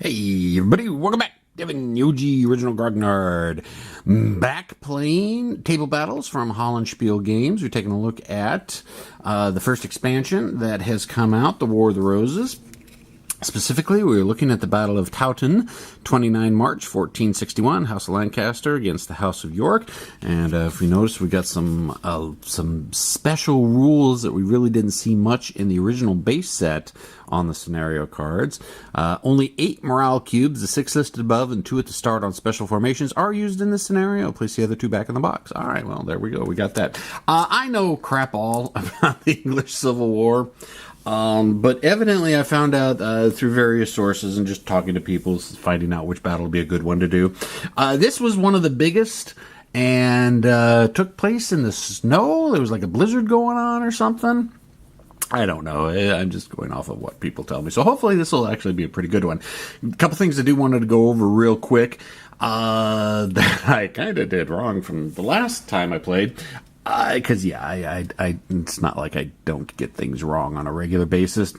Hey everybody, welcome back. Devin, the OG Original Grognard. Back playing table battles from Hollandspiel Games. We're taking a look at the first expansion that has come out, the War of the Roses. Specifically, we were looking at the Battle of Towton, 29 March 1461, House of Lancaster against the House of York. And if we notice, we got some special rules that we really didn't see much in the original base set on the scenario cards. Only 8 morale cubes, the 6 listed above and 2 at the start on special formations, are used in this scenario. Place the other 2 back in the box. All right, well, there we go. We got that. I know crap all about the English Civil War. But evidently I found out through various sources and just talking to people, finding out which battle would be a good one to do. This was one of the biggest and took place in the snow. There was like a blizzard going on or something. I don't know. I'm just going off of what people tell me. So hopefully this will actually be a pretty good one. A couple things I do wanted to go over real quick that I kind of did wrong from the last time I played. Because, yeah, it's not like I don't get things wrong on a regular basis.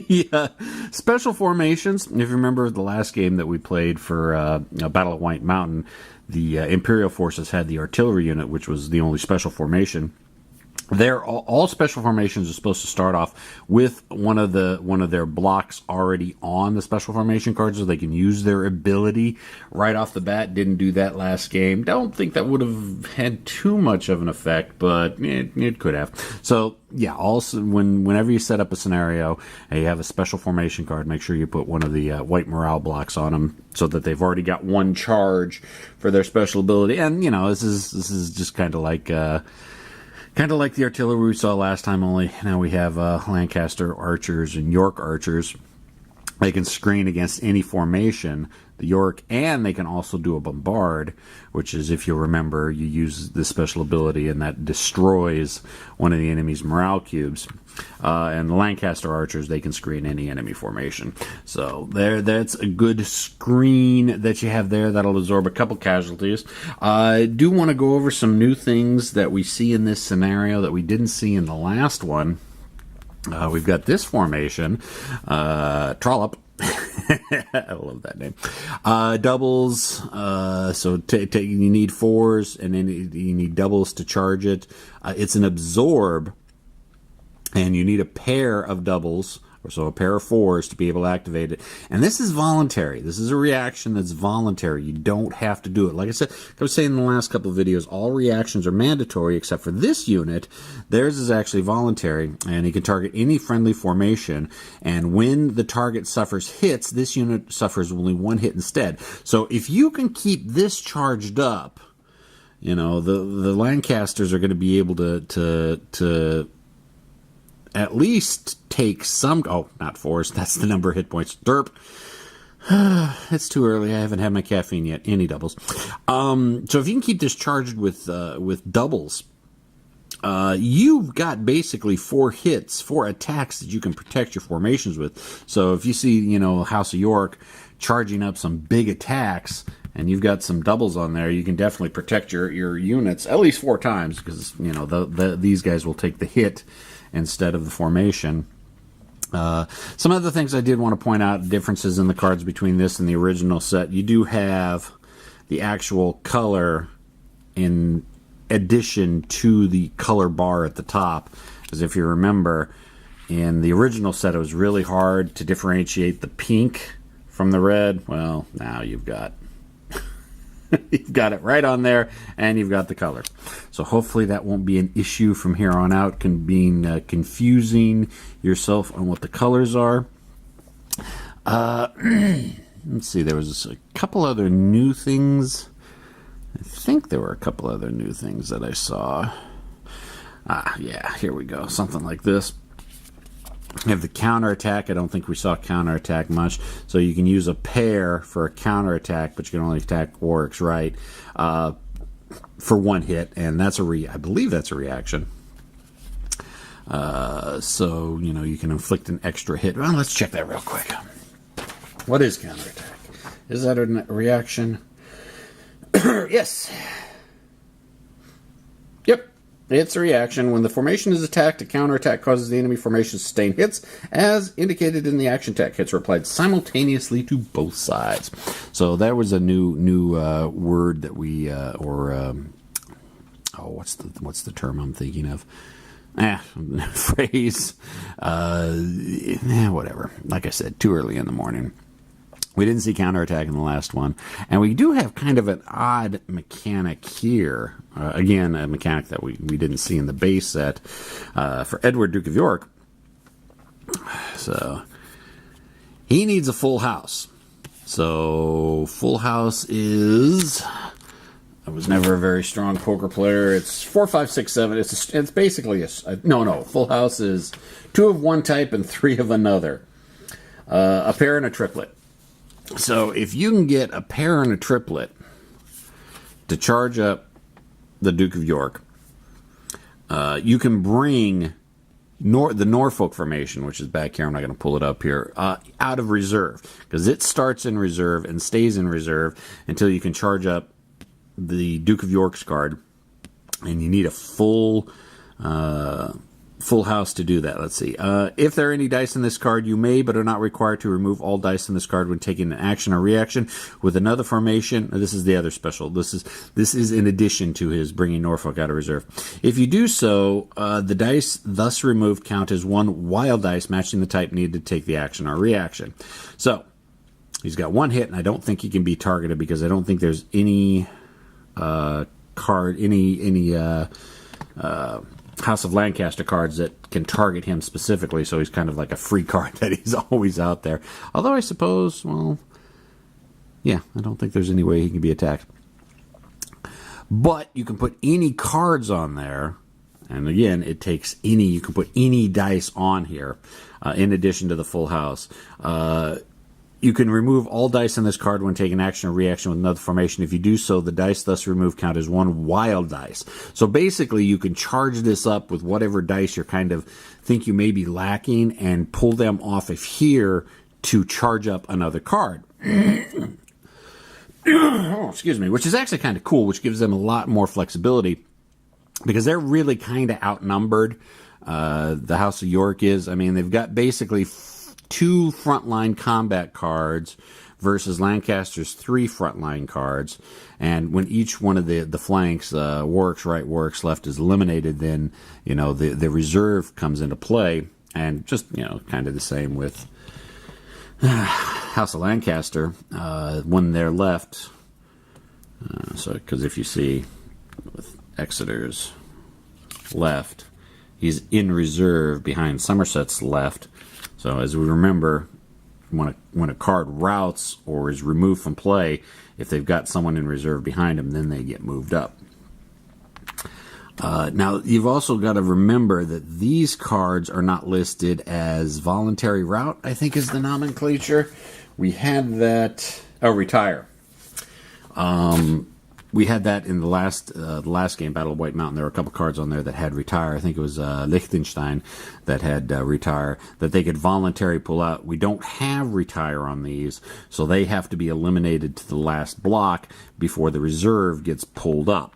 Yeah, special formations. If you remember the last game that we played for Battle of White Mountain, the Imperial forces had the artillery unit, which was the only special formation. All special formations are supposed to start off with one of their blocks already on the special formation card, so they can use their ability right off the bat. Didn't do that last game. Don't think that would have had too much of an effect, but it could have. So yeah, also whenever you set up a scenario and you have a special formation card, make sure you put one of the white morale blocks on them so that they've already got one charge for their special ability. And you know, this is just kind of like the artillery we saw last time, only now we have Lancaster archers and York archers. They can screen against any formation, the York, and they can also do a bombard, which is, if you'll remember, you use the special ability and that destroys one of the enemy's morale cubes. And the Lancaster archers, they can screen any enemy formation. So that's a good screen that you have there. That'll absorb a couple casualties. I do want to go over some new things that we see in this scenario that we didn't see in the last one. We've got this formation, Trollope. I love that name. Doubles, so you need 4s, and then you need doubles to charge it. It's an absorb, and you need a pair of doubles, or so a pair of 4s to be able to activate it. And this is voluntary. This is a reaction that's voluntary. You don't have to do it. Like I was saying in the last couple of videos, all reactions are mandatory except for this unit. Theirs is actually voluntary, and you can target any friendly formation. And when the target suffers hits, this unit suffers only 1 hit instead. So if you can keep this charged up, you know, the Lancasters are going to be able to at least take some... Oh, not 4s. That's the number of hit points. Derp. It's too early. I haven't had my caffeine yet. Any doubles. So if you can keep this charged with doubles, you've got basically 4 hits, 4 attacks that you can protect your formations with. So if you see, you know, House of York charging up some big attacks, and you've got some doubles on there, you can definitely protect your units at least 4 times, because, you know, these guys will take the hit instead of the formation. Some other things I did want to point out, differences in the cards between this and the original set. You do have the actual color in addition to the color bar at the top, because if you remember, in the original set it was really hard to differentiate the pink from the red. Well, now you've got you've got it right on there, and you've got the color. So hopefully that won't be an issue from here on out, being confusing yourself on what the colors are. Let's see, there was a couple other new things. I think there were a couple other new things that I saw. Yeah, here we go. Something like this. You have the counterattack. I don't think we saw counterattack much. So you can use a pair for a counterattack, but you can only attack orcs, right? For 1 hit, and that's I believe that's a reaction. So, you know, you can inflict an extra hit. Well, let's check that real quick. What is counterattack? Is that a reaction? Yes. Yep. Its reaction: when the formation is attacked, a counterattack causes the enemy formation to sustain hits, as indicated in the action tech. Hits are applied simultaneously to both sides. So that was a new word that we what's the term I'm thinking of? Phrase. Whatever. Like I said, too early in the morning. We didn't see counterattack in the last one. And we do have kind of an odd mechanic here. Again, a mechanic that we didn't see in the base set for Edward, Duke of York. So, he needs a full house. So, full house is... I was never a very strong poker player. It's 4, 5, 6, 7. It's basically no. Full house is 2 of one type and 3 of another. A pair and a triplet. So if you can get a pair and a triplet to charge up the Duke of York, you can bring the Norfolk formation, which is back here. I'm not going to pull it up here, out of reserve, because it starts in reserve and stays in reserve until you can charge up the Duke of York's card, and you need a full house to do that. Let's see. If there are any dice in this card, you may but are not required to remove all dice in this card when taking an action or reaction with another formation. This is the other special. This is in addition to his bringing Norfolk out of reserve. If you do so, the dice thus removed count as 1 wild dice matching the type needed to take the action or reaction. So he's got 1 hit, and I don't think he can be targeted because I don't think there's any House of Lancaster cards that can target him specifically, so he's kind of like a free card that he's always out there. Although I suppose, well, yeah, I don't think there's any way he can be attacked. But you can put any cards on there, and again, it takes any, you can put any dice on here, in addition to the full house. You can remove all dice in this card when taking action or reaction with another formation. If you do so, the dice thus removed count as 1 wild dice. So basically, you can charge this up with whatever dice you kind of think you may be lacking and pull them off of here to charge up another card. Excuse me, which is actually kind of cool, which gives them a lot more flexibility because they're really kind of outnumbered. The House of York is. I mean, they've got basically 2 frontline combat cards versus Lancaster's 3 frontline cards. And when each one of the flanks, works, right works, left is eliminated, then, you know, the reserve comes into play. And just, you know, kind of the same with House of Lancaster. When they're left, so, because if you see with Exeter's left, he's in reserve behind Somerset's left. So as we remember, when a card routs or is removed from play, if they've got someone in reserve behind them, then they get moved up. Now, you've also got to remember that these cards are not listed as voluntary rout, I think is the nomenclature. We had that... Oh, retire. We had that in the last game, Battle of White Mountain. There were a couple cards on there that had retire. I think it was Liechtenstein that had retire, that they could voluntarily pull out. We don't have retire on these, so they have to be eliminated to the last block before the reserve gets pulled up.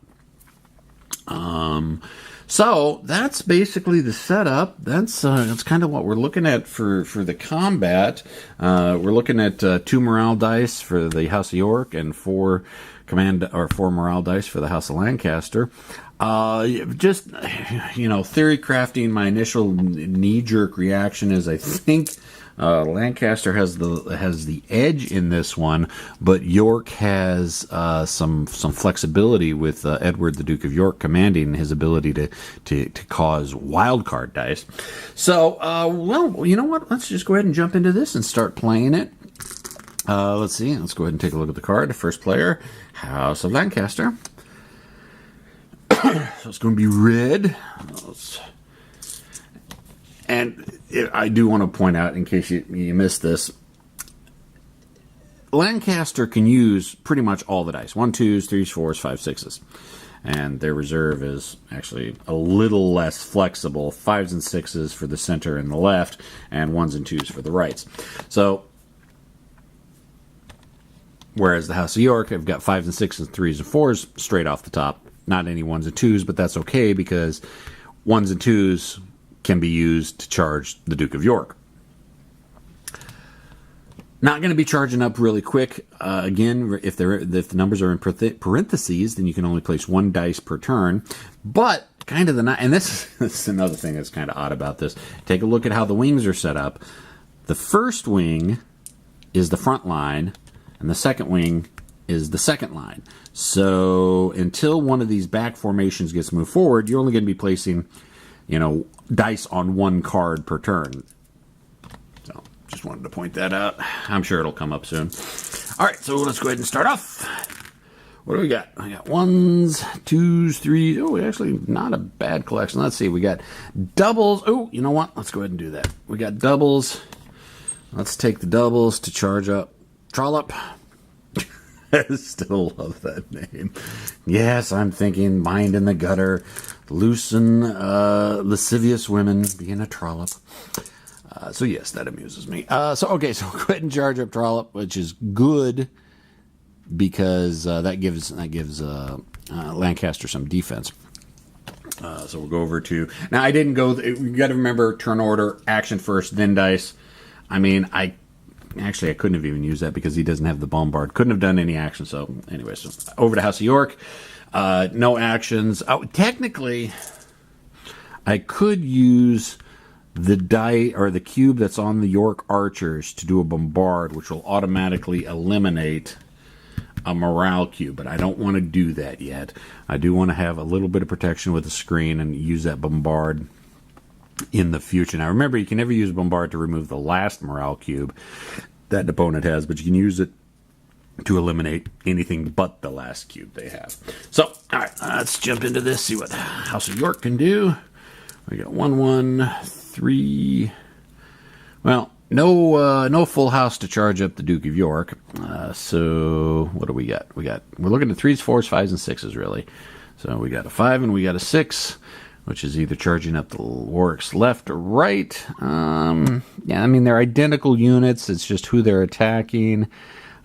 So that's basically the setup. That's kind of what we're looking at for the combat. We're looking at 2 morale dice for the House of York and 4 morale dice for the House of Lancaster. Just, you know, theory crafting, my initial knee-jerk reaction is I think Lancaster has the edge in this one, but York has some flexibility with Edward, the Duke of York, commanding his ability to cause wild card dice. So, well, you know what? Let's just go ahead and jump into this and start playing it. Let's see. Let's go ahead and take a look at the card. The first player, House of Lancaster. So it's going to be red. And I do want to point out, in case you missed this, Lancaster can use pretty much all the dice. 1, 2s, 3s, 4s, 5, 6s. And their reserve is actually a little less flexible. 5s and 6s for the center and the left, and 1s and 2s for the rights. So, whereas the House of York have got 5s and 6s and 3s and 4s straight off the top. not any 1s and 2s, but that's okay because 1s and 2s can be used to charge the Duke of York. Not going to be charging up really quick. Again, if the numbers are in parentheses, then you can only place 1 dice per turn. But kind of and this is another thing that's kind of odd about this. Take a look at how the wings are set up. The first wing is the front line, and the second wing is the second line. So until one of these back formations gets moved forward, you're only going to be placing, dice on 1 card per turn. So just wanted to point that out. I'm sure it'll come up soon. All right, so let's go ahead and start off. What do we got? I got 1s, 2s, 3s. Oh, actually, not a bad collection. Let's see. We got doubles. Oh, you know what? Let's go ahead and do that. We got doubles. Let's take the doubles to charge up Trollope. I still love that name. Yes, I'm thinking mind in the gutter, loosen, lascivious women being a Trollope. So yes, that amuses me. So go ahead and charge up Trollope, which is good because that gives Lancaster some defense. So we'll go over to now. I didn't go. You got to remember turn order, action first, then dice. I mean, I couldn't have even used that because he doesn't have the bombard. Couldn't have done any action. So anyway, so over to House of York. No actions. Oh, technically, I could use the die or the cube that's on the York archers to do a bombard, which will automatically eliminate a morale cube, but I don't want to do that yet. I do want to have a little bit of protection with the screen and use that bombard in the future. Now remember, you can never use bombard to remove the last morale cube that an opponent has, but you can use it to eliminate anything but the last cube they have. So, all right, let's jump into this, see what House of York can do. We got 1, 1, 3. Well, no full house to charge up the Duke of York. So what do we got? We're looking at 3s, 4s, 5s, and 6s really. So we got a 5 and we got a 6, which is either charging up the Warwicks left or right. Yeah, I mean they're identical units. It's just who they're attacking.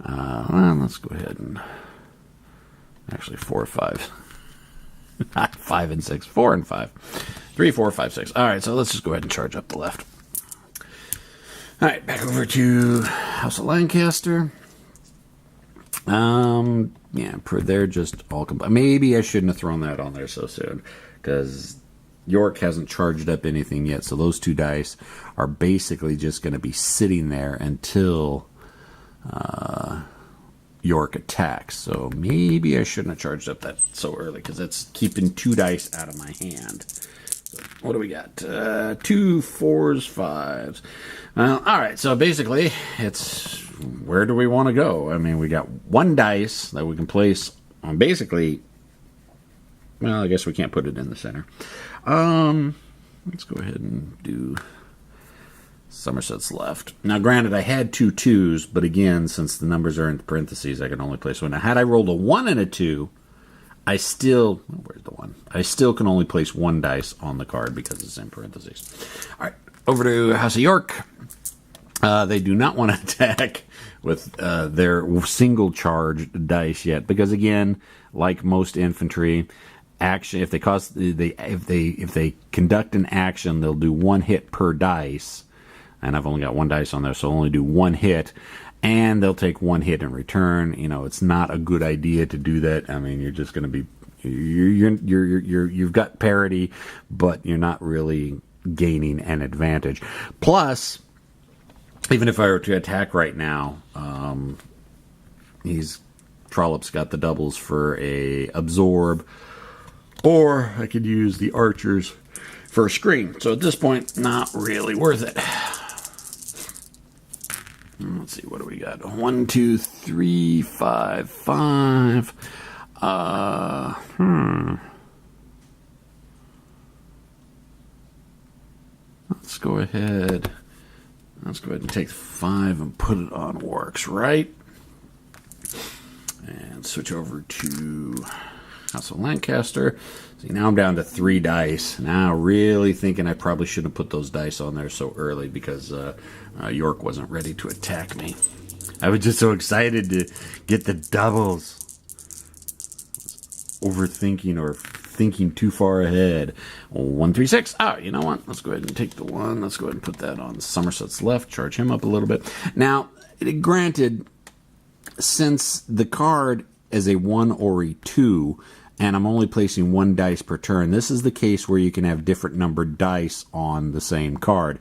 Well, let's go ahead and actually 4 or 5. Not 5 and 6, 4 and 5. 3, 4, 5, 6. All right, so let's just go ahead and charge up the left. All right, back over to House of Lancaster. Yeah, they're just all combined. Maybe I shouldn't have thrown that on there so soon because York hasn't charged up anything yet. So those 2 dice are basically just going to be sitting there until York attacks. So maybe I shouldn't have charged up that so early because it's keeping 2 dice out of my hand. So what do we got? 2, 4s, 5s. All right, so basically, it's where do we want to go? I mean, we got 1 dice that we can place on basically, well, I guess we can't put it in the center. Let's go ahead and do Somerset's left. Now, granted, I had 2 2s, but again, since the numbers are in parentheses, I can only place 1. Now, had I rolled a 1 and a 2, I still, where's the 1? I still can only place 1 dice on the card because it's in parentheses. All right, over to House of York. They do not want to attack with their single charge dice yet because, again, like most infantry, action if they conduct an action, they'll do 1 hit per dice, and I've only got 1 dice on there, so I'll only do 1 hit. And they'll take 1 hit in return. It's not a good idea to do that. I mean, you're just going to be you've got parity, but you're not really gaining an advantage. Plus, even if I were to attack right now, Trollope's got the doubles for a absorb, or I could use the archers for a screen. So at this point, not really worth it. Let's see, what do we got? 1, 2, 3, 5, 5. Let's go ahead and take 5 and put it on Warwicks, right? And switch over to House of Lancaster. See, now I'm down to 3 dice. Now really thinking I probably shouldn't have put those dice on there so early because York wasn't ready to attack me. I was just so excited to get the doubles. overthinking or thinking too far ahead. 1, 3, 6. Oh, you know what? Let's go ahead and take the 1. Let's go ahead and put that on Somerset's left. Charge him up a little bit. Now, granted, since the card is a 1 or a 2, and I'm only placing 1 dice per turn, this is the case where you can have different numbered dice on the same card.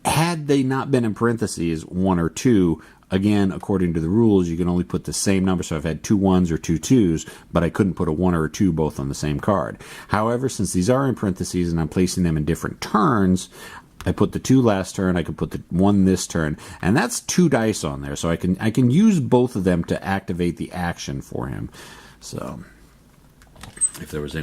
Had they not been in parentheses, 1 or 2, again, according to the rules, you can only put the same number. So I've had 2 1s or 2 2s, but I couldn't put a 1 or a 2 both on the same card. However, since these are in parentheses and I'm placing them in different turns, I put the 2 last turn, I could put the 1 this turn, and that's 2 dice on there. So I can use both of them to activate the action for him. So if there was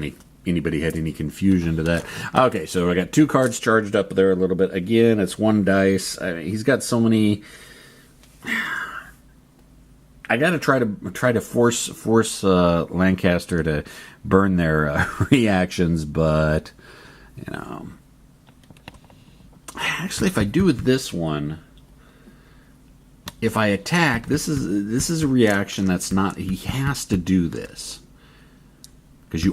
anybody had any confusion to that. Okay, so I got 2 cards charged up there a little bit. Again, it's 1 dice. I mean, he's got so many. I got to try to force Lancaster to burn their reactions, but you know, actually, if I do with this one, if I attack, this is a reaction that's not. He has to do this. Because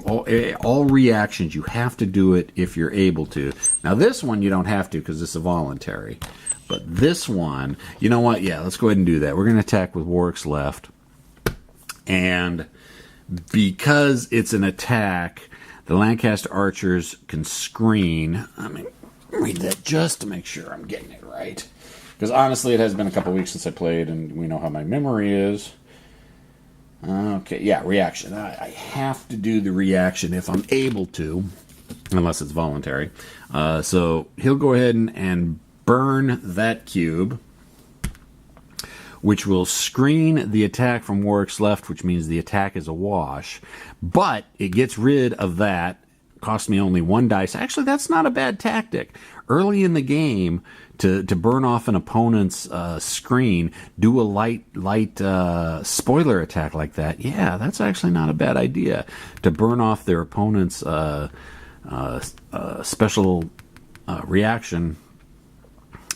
all reactions, you have to do it if you're able to. Now, this one, you don't have to because it's a voluntary. But this one, you know what? Yeah, let's go ahead and do that. We're going to attack with Warwick's left. And because it's an attack, the Lancaster archers can screen. Let me read that just to make sure I'm getting it right. Because honestly, it has been a couple weeks since I played, and we know how my memory is. Okay, yeah, reaction. I have to do the reaction if I'm able to, unless it's voluntary. So he'll go ahead and burn that cube, which will screen the attack from Warwick's left, which means the attack is a wash. But it gets rid of that. Cost me only 1 dice. Actually, that's not a bad tactic. Early in the game, to burn off an opponent's screen, do a light spoiler attack like that. Yeah, that's actually not a bad idea. To burn off their opponent's special reaction.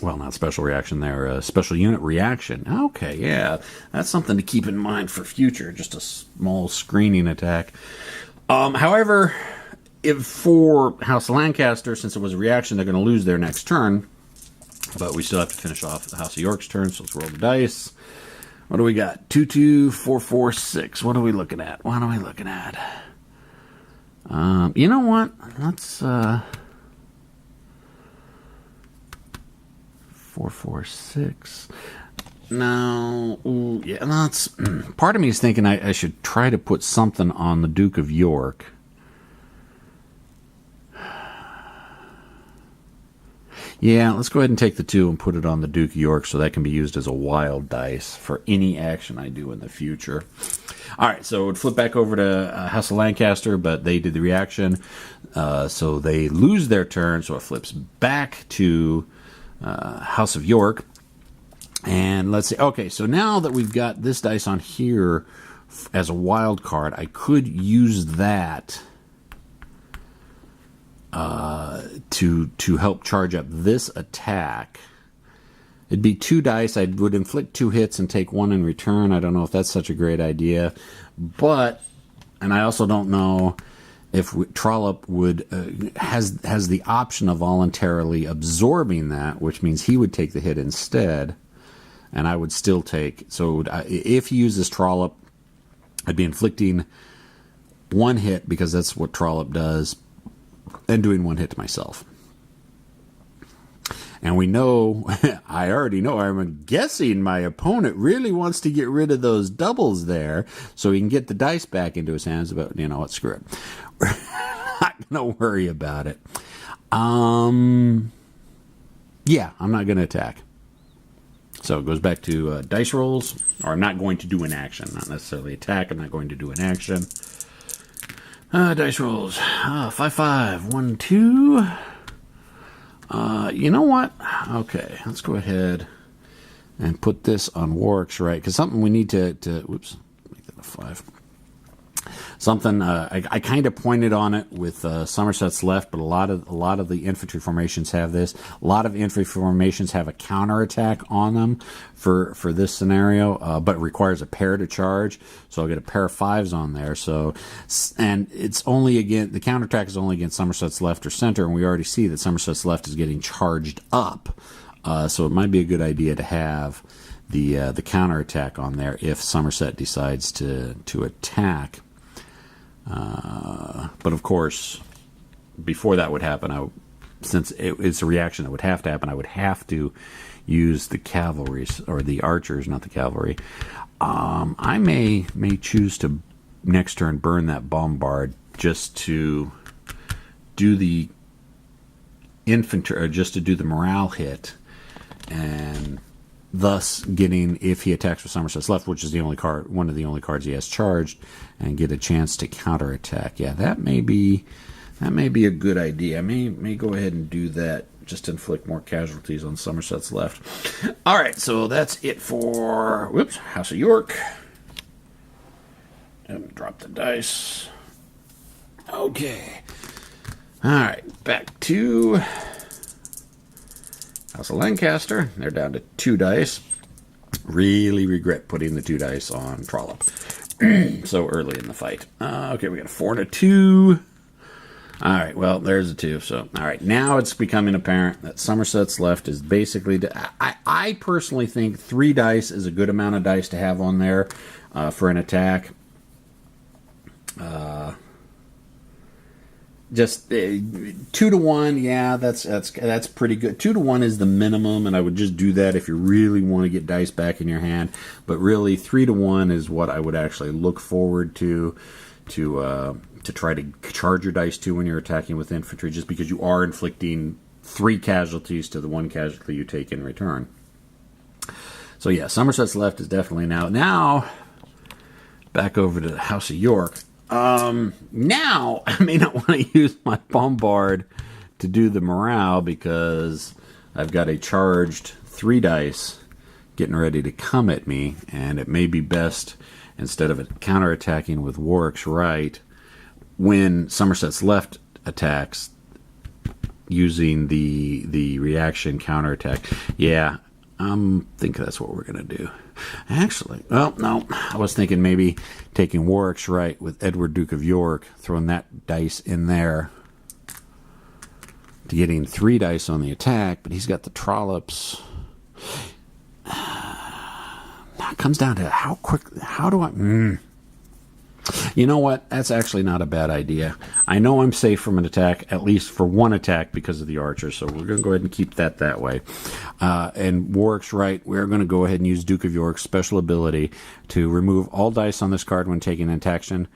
Well, not special reaction there, special unit reaction. Okay, yeah, that's something to keep in mind for future. Just a small screening attack. However, if for House of Lancaster, since it was a reaction, they're going to lose their next turn. But we still have to finish off the House of York's turn, so let's roll the dice. What do we got? 2, 2, 4, 4, 6. What are we looking at? What are we looking at? You know what? Let's 4, 4, 6. No, ooh, yeah, that's part of me is thinking I should try to put something on the Duke of York. Yeah, let's go ahead and take the 2 and put it on the Duke of York so that can be used as a wild dice for any action I do in the future. All right, so it would flip back over to House of Lancaster, but they did the reaction, so they lose their turn, so it flips back to House of York. And let's see, okay, so now that we've got this dice on here as a wild card, I could use that to help charge up this attack. It'd be 2 dice. I would inflict 2 hits and take 1 in return. I don't know if that's such a great idea, but, and I also don't know if Trollope would has the option of voluntarily absorbing that, which means he would take the hit instead, and I would still take. So if he uses Trollope, I'd be inflicting 1 hit because that's what Trollope does, and doing 1 hit to myself. And we know, I already know, I'm guessing my opponent really wants to get rid of those doubles there so he can get the dice back into his hands. But you know what, screw it. We're not going to worry about it. Yeah, I'm not going to attack. So it goes back to dice rolls, or I'm not going to do an action. Not necessarily attack, I'm not going to do an action. Dice rolls. 5, 5, 1, 2. You know what? Okay, let's go ahead and put this on Warwick's right, because something we need to whoops, make that a 5. something I kind of pointed on it with Somerset's left, but a lot of the infantry formations have this. A lot of infantry formations have a counterattack on them for this scenario, but it requires a pair to charge. So I'll get a pair of 5s on there. So, and it's only the counterattack is only against Somerset's left or center, and we already see that Somerset's left is getting charged up. So it might be a good idea to have the counterattack on there if Somerset decides to attack. But of course, before that would happen, since it's a reaction that would have to happen, I would have to use the cavalry, or the archers, not the cavalry. I may choose to next turn burn that bombard just to do the infantry, or just to do the morale hit, and thus getting, if he attacks with Somerset's left, which is the only card, one of the only cards he has charged, and get a chance to counterattack. Yeah, that may be a good idea. I may go ahead and do that, just to inflict more casualties on Somerset's left. All right, so that's it for House of York. And drop the dice. Okay. All right, back to House of Lancaster. They're down to 2 dice. Really regret putting the 2 dice on Trollope so early in the fight. Okay, we got a 4 and a 2. All right, well, there's a 2. So, all right, now it's becoming apparent that Somerset's left is basically... I personally think 3 dice is a good amount of dice to have on there for an attack. Just 2 to 1, yeah, that's pretty good. 2 to 1 is the minimum, and I would just do that if you really want to get dice back in your hand. But really, 3 to 1 is what I would actually look forward to try to charge your dice to when you're attacking with infantry, just because you are inflicting 3 casualties to the 1 casualty you take in return. So yeah, Somerset's left is definitely now back over to the House of York. Now I may not want to use my bombard to do the morale, because I've got a charged 3 dice getting ready to come at me, and it may be best, instead of counterattacking with Warwick's right, when Somerset's left attacks, using the reaction counterattack. Yeah, I think that's what we're going to do. Actually, well, no, I was thinking maybe taking Warwick's right with Edward, Duke of York, throwing that dice in there to getting 3 dice on the attack, but he's got the Trollopes. Now it comes down to how do I... You know what? That's actually not a bad idea. I know I'm safe from an attack, at least for 1 attack, because of the archer, so we're going to go ahead and keep that way. And Warwick's right, we're going to go ahead and use Duke of York's special ability to remove all dice on this card when taking an action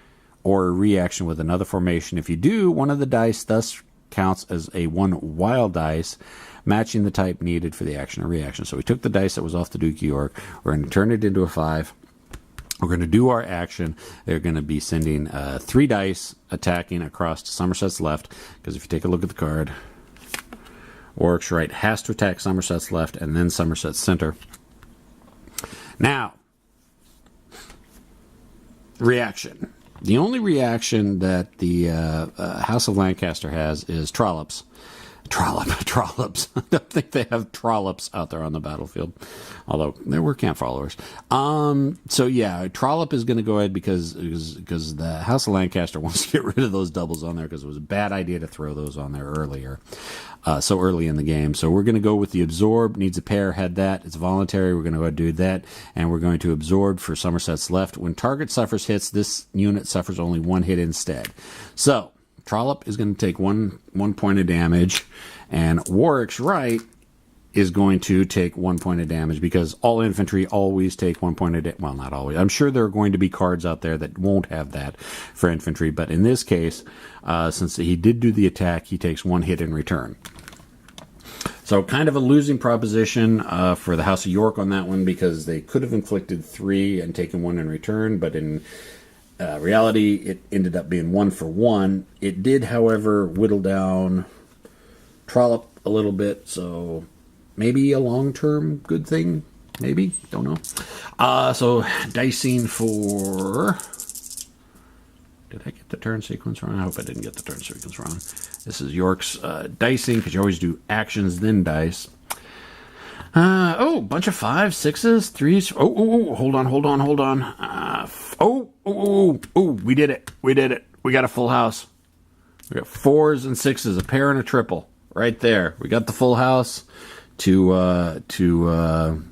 or a reaction with another formation. If you do, one of the dice thus counts as a 1 wild dice, matching the type needed for the action or reaction. So we took the dice that was off the Duke of York, we're going to turn it into a 5. We're going to do our action. They're going to be sending 3 dice attacking across to Somerset's left, because if you take a look at the card, Warwick's right has to attack Somerset's left and then Somerset's center. Now, reaction. The only reaction that the House of Lancaster has is Trollope's. Trollops. I don't think they have Trollops out there on the battlefield, although there were camp followers. So yeah, Trollope is going to go ahead because the House of Lancaster wants to get rid of those doubles on there, because it was a bad idea to throw those on there earlier, so early in the game. So we're going to go with the absorb. Needs a pair. Had that. It's voluntary. We're going to go ahead and do that, and we're going to absorb for Somerset's left. When target suffers hits, this unit suffers only 1 hit instead. So Trollope is going to take one point of damage, and Warwick's right is going to take 1 point of damage, because all infantry always take 1 point of damage. Well, not always. I'm sure there are going to be cards out there that won't have that for infantry, but in this case, since he did do the attack, he takes 1 hit in return. So kind of a losing proposition for the House of York on that one, because they could have inflicted 3 and taken 1 in return, but in reality, it ended up being 1 for 1. It did, however, whittle down Trollope a little bit, so maybe a long-term good thing. Maybe, don't know. So dicing for Did I get the turn sequence wrong? I hope I didn't get the turn sequence wrong. This is York's dicing, because you always do actions, then dice. Oh, bunch of 5s, 6s, 3s. Oh, hold on. We did it. We got a full house. We got 4s and 6s, a pair and a triple. Right there. We got the full house to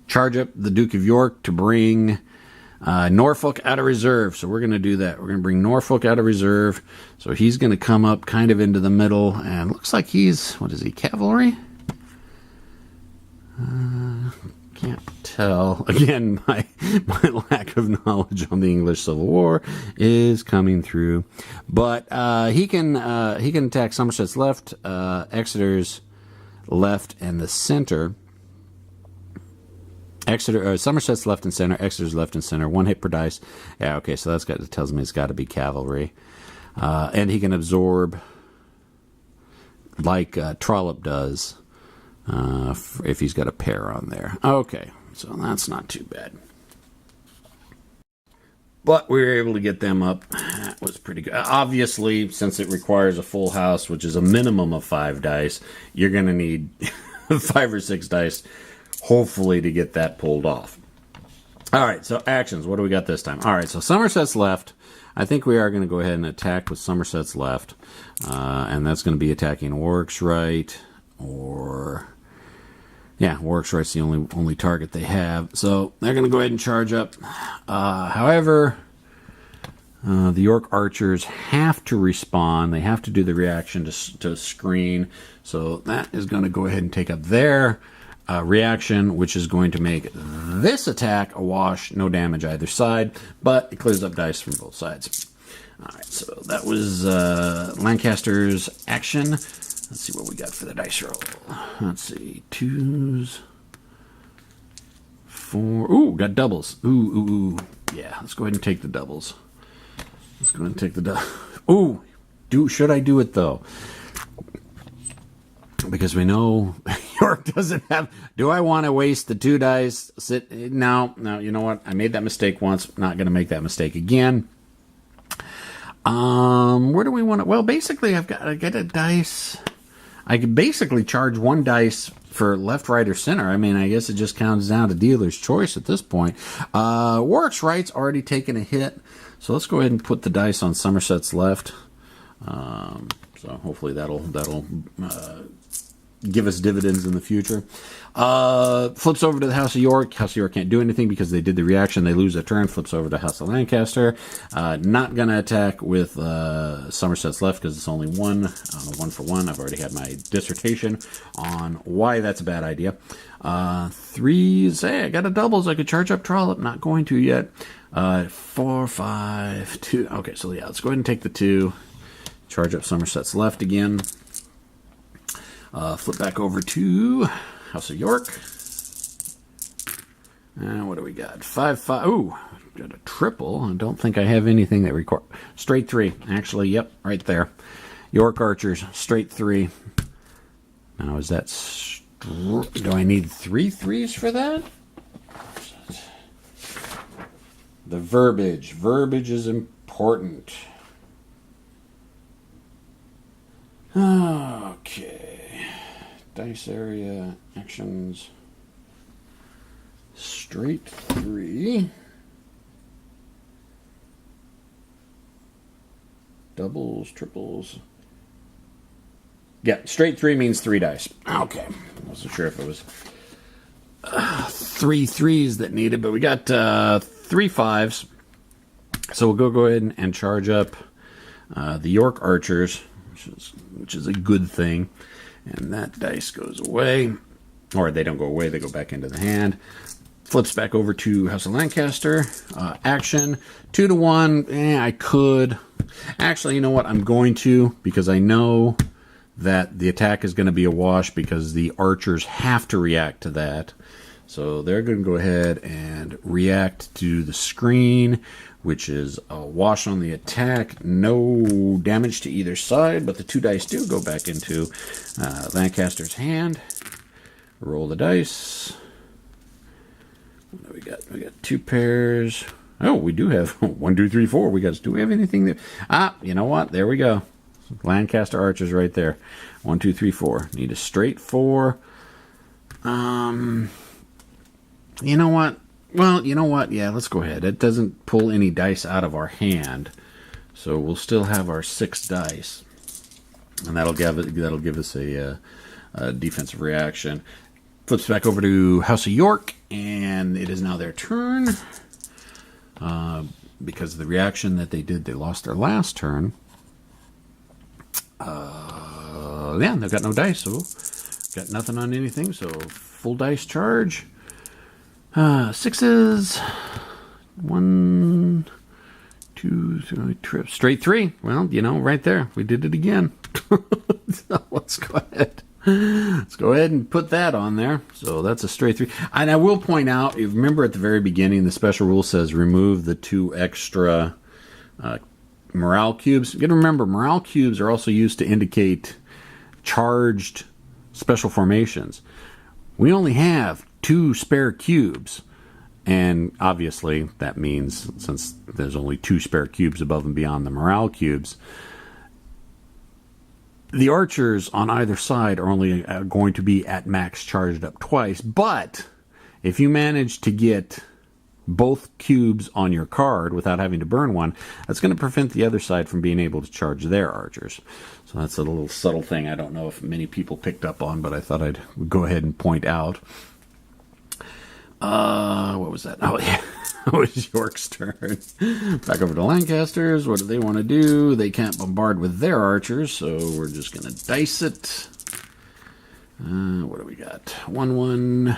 charge up the Duke of York to bring Norfolk out of reserve. So we're going to do that. We're going to bring Norfolk out of reserve. So he's going to come up kind of into the middle. And looks like he's, what is he, cavalry? Can't tell. Again, my lack of knowledge on the English Civil War is coming through. But he can attack Somerset's left, Exeter's left, and the center. Somerset's left and center, Exeter's left and center. 1 hit per dice. Yeah, okay, so that tells me it's got to be cavalry. And he can absorb, like Trollope does, if he's got a pair on there. Okay, so that's not too bad. But we were able to get them up. That was pretty good. Obviously, since it requires a full house, which is a minimum of 5 dice, you're going to need 5 or 6 dice, hopefully, to get that pulled off. All right, so actions. What do we got this time? All right, so Somerset's left. I think we are going to go ahead and attack with Somerset's left. And that's going to be attacking Warwick's right, or... yeah, Warwick's right's the only target they have. So they're going to go ahead and charge up. However, the York archers have to respond. They have to do the reaction to screen. So that is going to go ahead and take up their reaction, which is going to make this attack a wash. No damage either side, but it clears up dice from both sides. All right, so that was Lancaster's action. Let's see what we got for the dice roll. Let's see. 2s. 4. Ooh, got doubles. Ooh. Yeah, let's go ahead and take the doubles. Ooh, should I do it, though? Because we know York doesn't have... Do I want to waste the 2 dice? No, you know what? I made that mistake once. Not going to make that mistake again. Where do we want to... Well, basically, I get a dice... I could basically charge 1 dice for left, right, or center. I mean, I guess it just comes down to dealer's choice at this point. Warwick's right's already taken a hit, so let's go ahead and put the dice on Somerset's left. So hopefully that'll give us dividends in the future. Flips over to the House of York. House of York can't do anything because they did the reaction. They lose a turn. Flips over to House of Lancaster. Not going to attack with Somerset's left because it's only 1. 1 for 1. I've already had my dissertation on why that's a bad idea. 3s. Hey, I got a doubles. I could charge up Trollope. Not going to yet. 4, 5, 2. Okay, so yeah, let's go ahead and take the 2. Charge up Somerset's left again. Flip back over to House of York. And what do we got? 5, 5. Ooh, got a triple. I don't think I have anything that requires... Straight 3. Actually, yep, right there. York archers, straight 3. Now, is that... Do I need 3 3s for that? The verbiage. Verbiage is important. Okay. Dice area, actions, straight 3, doubles, triples. Yeah, straight 3 means 3 dice. Okay, I wasn't sure if it was 3 3s that needed, but we got 3 5s. So we'll go ahead and charge up the York archers, which is a good thing. And that dice goes away. Or they don't go away, they go back into the hand. Flips back over to House of Lancaster. Action. 2 to 1. I could. Actually, you know what? I'm going to, because I know that the attack is going to be a wash because the archers have to react to that. So they're going to go ahead and react to the screen, which is a wash on the attack. No damage to either side, but the 2 dice do go back into Lancaster's hand. Roll the dice. What do we got? We got 2 pairs. Oh, we do have 1, 2, 3, 4. Do we have anything there? Ah, you know what? There we go. Lancaster archers right there. 1, 2, 3, 4. Need a straight 4. You know what? Well, you know what? Yeah, let's go ahead. It doesn't pull any dice out of our hand, so we'll still have our 6 dice, and that'll give us a defensive reaction. Flips back over to House of York, and it is now their turn. Because of the reaction that they did, they lost their last turn. Yeah, they've got no dice, so got nothing on anything, so full dice charge. 6s. 1, 2, 3, trip. Straight 3. Well, you know, right there. We did it again. So let's go ahead. Let's go ahead and put that on there. So that's a straight 3. And I will point out, you remember at the very beginning, the special rule says remove the 2 extra morale cubes. You got to remember, morale cubes are also used to indicate charged special formations. We only have 2 spare cubes, and obviously that means, since there's only 2 spare cubes above and beyond the morale cubes, the archers on either side are only going to be at max charged up twice. But if you manage to get both cubes on your card without having to burn one, that's going to prevent the other side from being able to charge their archers. So that's a little subtle thing I don't know if many people picked up on, but I thought I'd go ahead and point out. What was that? Oh, yeah. It was York's turn. Back over to Lancasters. What do they want to do? They can't bombard with their archers, so we're just going to dice it. What do we got? 1, 1,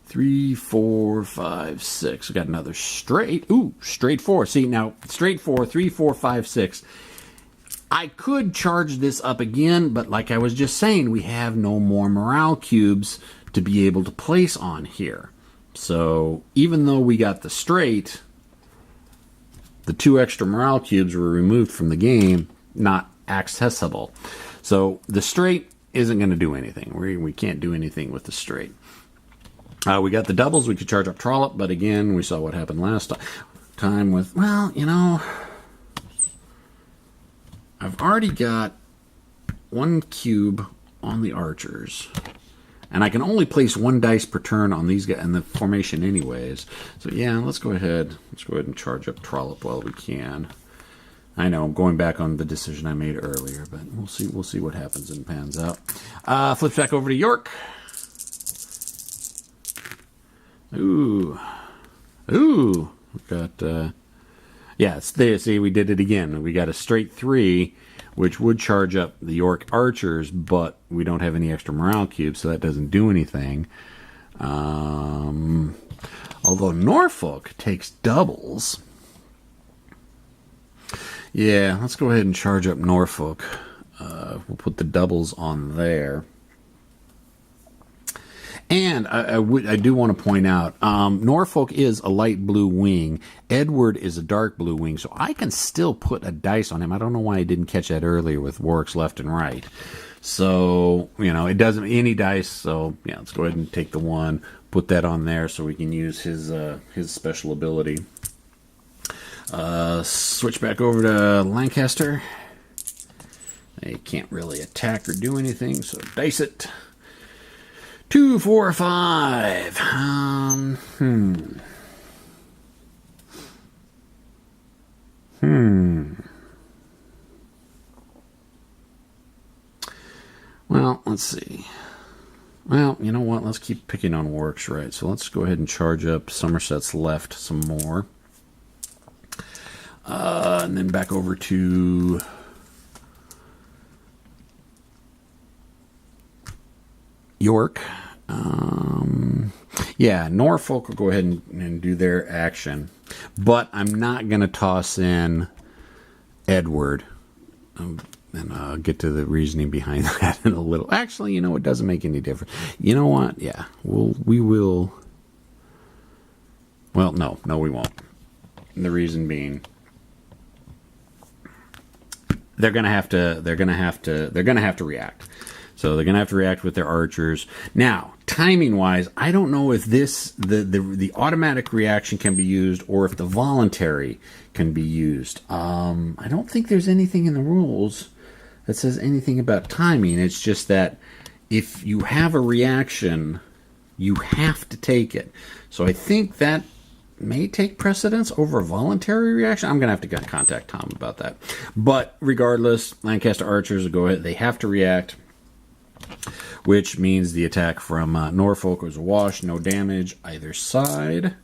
3, 4, 5, 6. We got another straight. Ooh, straight 4. See, now, straight 4, 3, 4, 5, 6. I could charge this up again, but like I was just saying, we have no more morale cubes to be able to place on here. So even though we got the straight, the 2 extra morale cubes were removed from the game, not accessible. So the straight isn't going to do anything. We can't do anything with the straight. We got the doubles. We could charge up Trollope, but again, we saw what happened last time with, well, you know, I've already got 1 cube on the archers. And I can only place 1 dice per turn on these guys in the formation anyways. So yeah, let's go ahead and charge up Trollope while we can. I know I'm going back on the decision I made earlier, but we'll see what happens and pans out. Flips back over to York. Ooh. We've got yeah, it's there. See, we did it again. We got a straight 3, which would charge up the York archers, but we don't have any extra morale cubes, so that doesn't do anything. Although Norfolk takes doubles. Yeah, let's go ahead and charge up Norfolk. We'll put the doubles on there. And I do want to point out, Norfolk is a light blue wing. Edward is a dark blue wing, so I can still put a dice on him. I don't know why I didn't catch that earlier with Warwick's left and right. So, you know, it doesn't, any dice, so yeah, let's go ahead and take the 1, put that on there so we can use his special ability. Switch back over to Lancaster. They can't really attack or do anything, so dice it. 2, 4, 5. Well, let's see. Well, you know what? Let's keep picking on Warwick's right. So let's go ahead and charge up Somerset's left some more. And then back over to York. Yeah, Norfolk will go ahead and do their action. But I'm not going to toss in Edward. And I'll get to the reasoning behind that in a little. Actually, you know, it doesn't make any difference. You know what? Yeah, we will. Well, no, we won't. And the reason being, they're gonna have to react. So they're going to have to react with their archers. Now, timing-wise, I don't know if the automatic reaction can be used or if the voluntary can be used. I don't think there's anything in the rules that says anything about timing. It's just that if you have a reaction, you have to take it. So I think that may take precedence over a voluntary reaction. I'm going to have to contact Tom about that. But regardless, Lancaster archers will go ahead. They have to react, which means the attack from Norfolk was a wash, no damage either side.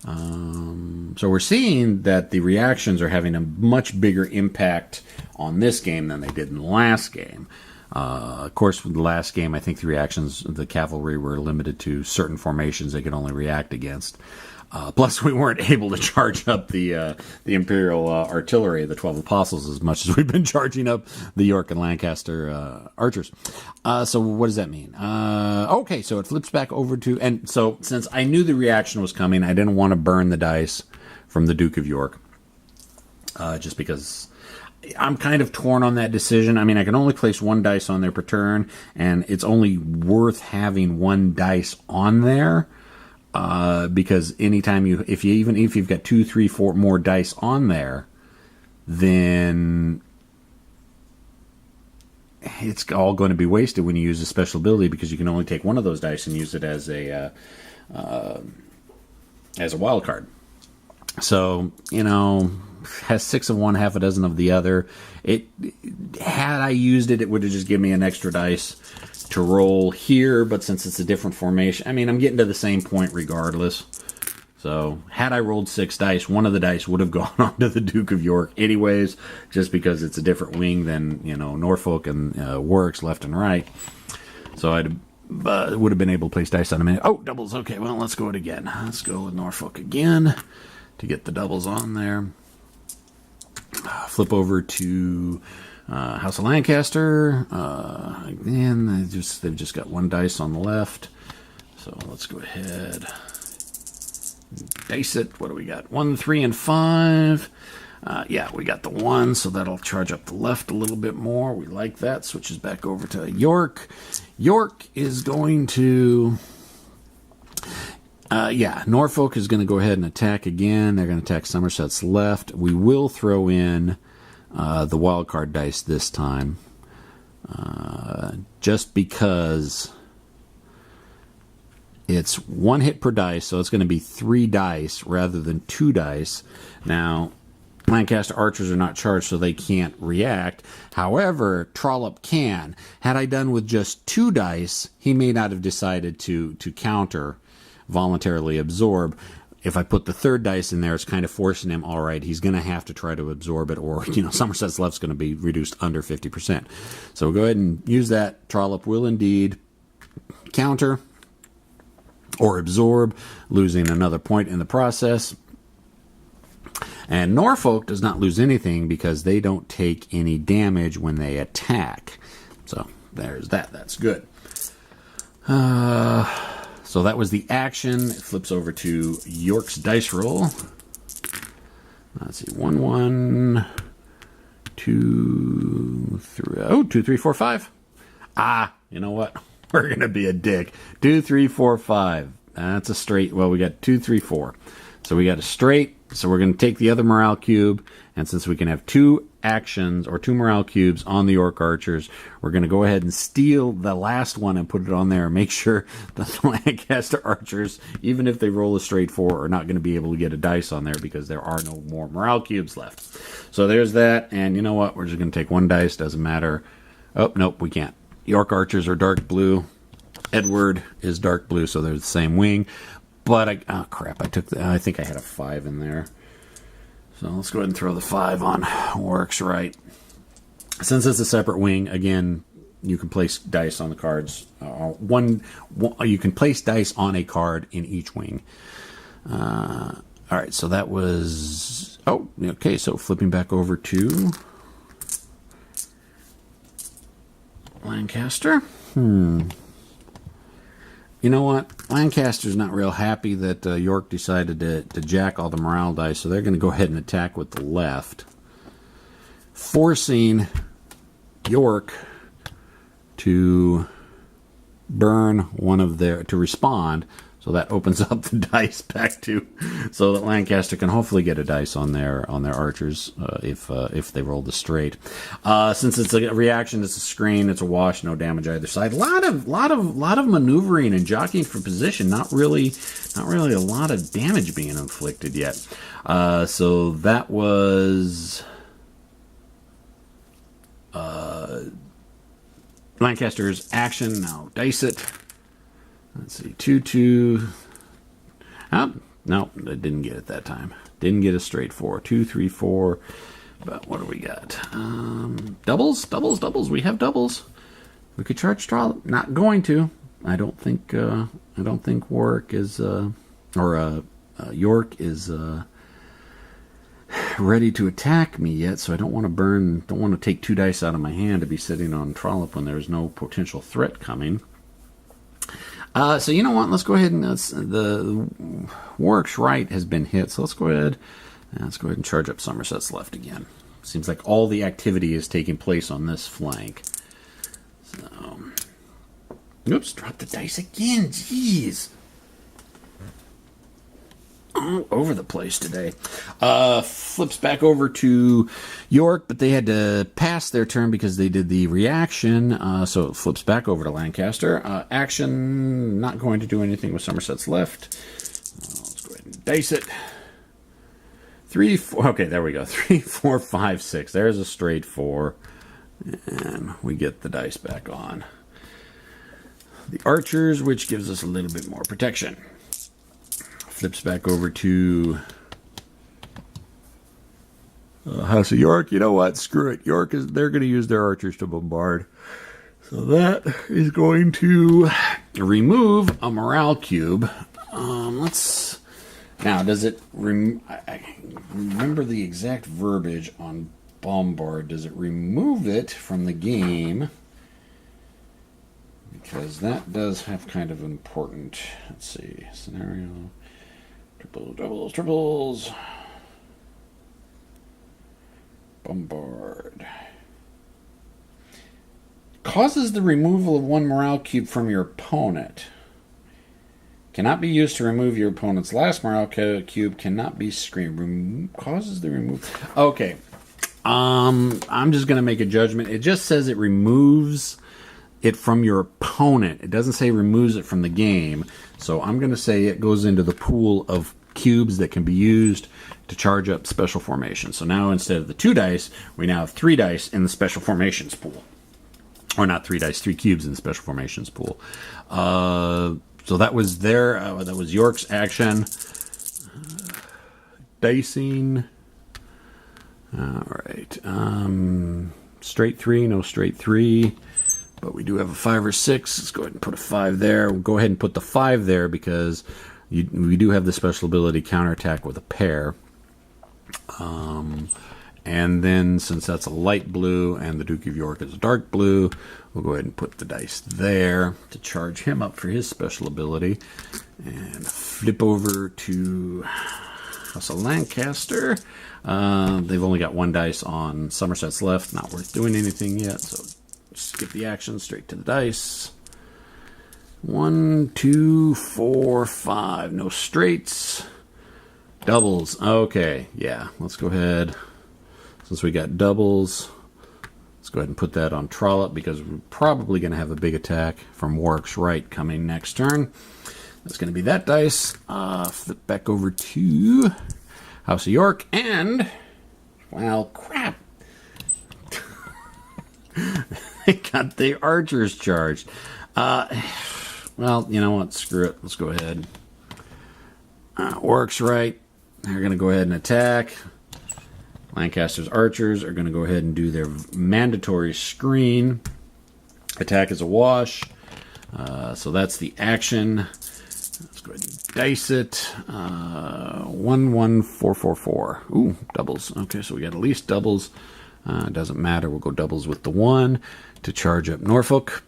So we're seeing that the reactions are having a much bigger impact on this game than they did in the last game. Of course, with the last game, I think the reactions, the cavalry were limited to certain formations they could only react against. Plus, we weren't able to charge up the Imperial artillery, the 12 Apostles, as much as we've been charging up the York and Lancaster archers. So what does that mean? Okay, so it flips back over to... And so, since I knew the reaction was coming, I didn't want to burn the dice from the Duke of York. Just because... I'm kind of torn on that decision. I mean, I can only place one dice on there per turn, and it's only worth having one dice on there. Because anytime even if you've got 2, 3, 4 more dice on there, then it's all going to be wasted when you use a special ability, because you can only take one of those dice and use it as a wild card. So, has 6 of one, half a dozen of the other. Had I used it, it would have just given me an extra dice to roll here, but since it's a different formation, I mean, I'm getting to the same point regardless. So, had I rolled 6 dice, one of the dice would have gone on to the Duke of York anyways, just because it's a different wing than, Norfolk and Warwick's left and right. So, I would have been able to place dice on him. Oh, doubles. Okay, well, let's go it again. Let's go with Norfolk again to get the doubles on there. Flip over to House of Lancaster. Again, they've just got one dice on the left. So let's go ahead. Dice it. What do we got? 1, 3, and 5. Yeah, we got the 1, so that'll charge up the left a little bit more. We like that. Switches back over to York. York is going to... Norfolk is going to go ahead and attack again. They're going to attack Somerset's left. We will throw in the wild card dice this time, just because it's 1 hit per dice, so it's going to be 3 dice rather than 2 dice. Now, Lancaster archers are not charged, so they can't react. However, Trollope can. Had I done with just 2 dice, he may not have decided to counter, voluntarily absorb. If I put the 3rd dice in there, it's kind of forcing him, all right, he's going to have to try to absorb it, or, Somerset's left's going to be reduced under 50%. So we'll go ahead and use that. Trollope will indeed counter or absorb, losing another point in the process. And Norfolk does not lose anything because they don't take any damage when they attack. So there's that. That's good. So that was the action. It flips over to York's dice roll. Let's see. 1, 1, 2, 3. Oh, 2, 3, 4, 5. You know what? We're going to be a dick. 2, 3, 4, 5. That's a straight. Well, we got 2, 3, 4. So we got a straight. So we're going to take the other morale cube. And since we can have 2 actions or 2 morale cubes on the York archers, we're going to go ahead and steal the last one and put it on there and make sure that the Lancaster archers, even if they roll a straight 4, are not going to be able to get a dice on there because there are no more morale cubes left. So there's that. And you know what? We're just going to take 1 dice. Doesn't matter. Oh, nope, we can't. York archers are dark blue. Edward is dark blue, so they're the same wing. But I think I had a 5 in there. So let's go ahead and throw the 5 on. Works right. Since it's a separate wing, again, you can place dice on the cards. You can place dice on a card in each wing. All right, so that was... Oh, okay, so flipping back over to Lancaster. You know what? Lancaster's not real happy that York decided to jack all the morale dice, so they're going to go ahead and attack with the left, forcing York to burn one of their, to respond. So that opens up the dice back to, so that Lancaster can hopefully get a dice on their archers if they roll the straight. Since it's a reaction, it's a screen, it's a wash, no damage either side. A lot of maneuvering and jockeying for position. Not really a lot of damage being inflicted yet. So that was Lancaster's action. Now dice it. Let's see, 2-2. Oh, no, I didn't get it that time. Didn't get a straight 4. 2, 3, 4. But what do we got? Doubles. We have doubles. We could charge Trollope. Not going to. I don't think Warwick is York is ready to attack me yet. So I don't want to burn. Don't want to take 2 dice out of my hand to be sitting on Trollope when there's no potential threat coming. So you know what? Let's go ahead and the Warwick's right has been hit. So let's go ahead and charge up Somerset's left again. Seems like all the activity is taking place on this flank. So, oops, drop the dice again. Jeez, all over the place today. Flips back over to York, but they had to pass their turn because they did the reaction. So it flips back over to Lancaster. Action, not going to do anything with Somerset's left. Let's go ahead and dice it. 3, 4. Okay, there we go. 3, 4, 5, 6. There's a straight 4. And we get the dice back on. The archers, which gives us a little bit more protection. Flips back over to House of York. You know what? Screw it. York they're going to use their archers to bombard. So that is going to remove a morale cube. Now, does it I remember the exact verbiage on bombard. Does it remove it from the game? Because that does have kind of important, let's see, scenario. Triples. Bombard. Causes the removal of 1 morale cube from your opponent. Cannot be used to remove your opponent's last morale cube. Cannot be screened. Causes the removal. Okay. I'm just going to make a judgment. It just says it removes it from your opponent. It doesn't say removes it from the game. So I'm going to say it goes into the pool of cubes that can be used to charge up special formations. So now instead of the 2 dice, we now have 3 dice in the special formations pool. Or not 3 dice, 3 cubes in the special formations pool. So that was that was York's action. Dicing. All right. Straight 3, no straight 3. But we do have a 5 or 6. Let's go ahead and put a 5 there. We'll go ahead and put the 5 there because we do have the special ability counterattack with a pair. And then since that's a light blue and the Duke of York is a dark blue, we'll go ahead and put the dice there to charge him up for his special ability. And flip over to House of Lancaster. They've only got 1 dice on Somerset's left. Not worth doing anything yet, so skip the action, straight to the dice. 1, 2, 4, 5. No straights. Doubles. Okay, yeah. Let's go ahead. Since we got doubles, let's go ahead and put that on Trollope because we're probably going to have a big attack from Warwick's right coming next turn. That's going to be that dice. Flip back over to House of York and, well, crap. They got the archers charged. Well, you know what? Screw it. Let's go ahead. Warwick's right. They're going to go ahead and attack. Lancaster's archers are going to go ahead and do their mandatory screen. Attack is a wash. So that's the action. Let's go ahead and dice it. 1, 1, 4, 4, 4. Ooh, doubles. Okay, so we got at least doubles. Doesn't matter. We'll go doubles with the 1 to charge up Norfolk.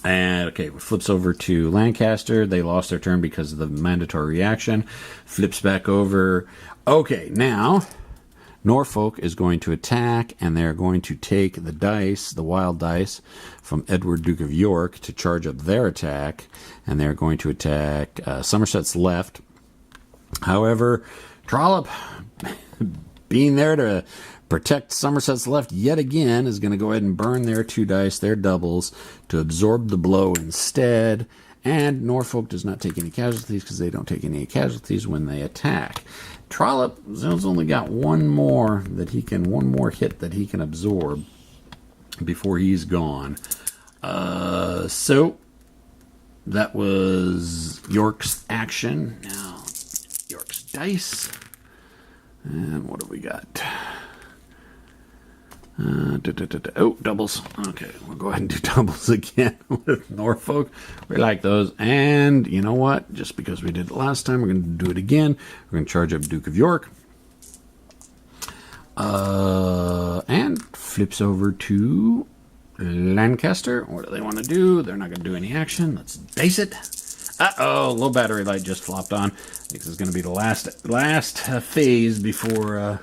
And okay, it flips over to Lancaster. They lost their turn because of the mandatory reaction. Flips back over. Okay, now Norfolk is going to attack, and they're going to take the dice, the wild dice, from Edward, Duke of York to charge up their attack, and they're going to attack Somerset's left. However, Trollope, being there to protect Somerset's left yet again, is going to go ahead and burn their 2 dice, their doubles, to absorb the blow instead. And Norfolk does not take any casualties because they don't take any casualties when they attack. Trollope has only got one more hit that he can absorb before he's gone. So that was York's action. Now York's dice, and what do we got? Oh, doubles. Okay, we'll go ahead and do doubles again with Norfolk. We like those. And you know what? Just because we did it last time, we're going to do it again. We're going to charge up Duke of York. And flips over to Lancaster. What do they want to do? They're not going to do any action. Let's dice it. Uh-oh, low battery light just flopped on. I think this is going to be the last phase before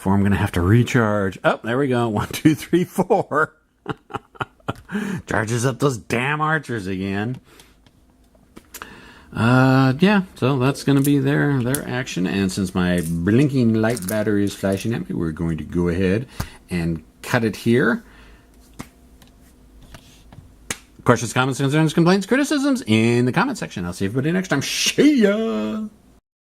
I'm going to have to recharge. Oh, there we go. 1, 2, 3, 4. Charges up those damn archers again. Yeah, so that's going to be their action. And since my blinking light battery is flashing at me, we're going to go ahead and cut it here. Questions, comments, concerns, complaints, criticisms in the comment section. I'll see everybody next time. See ya!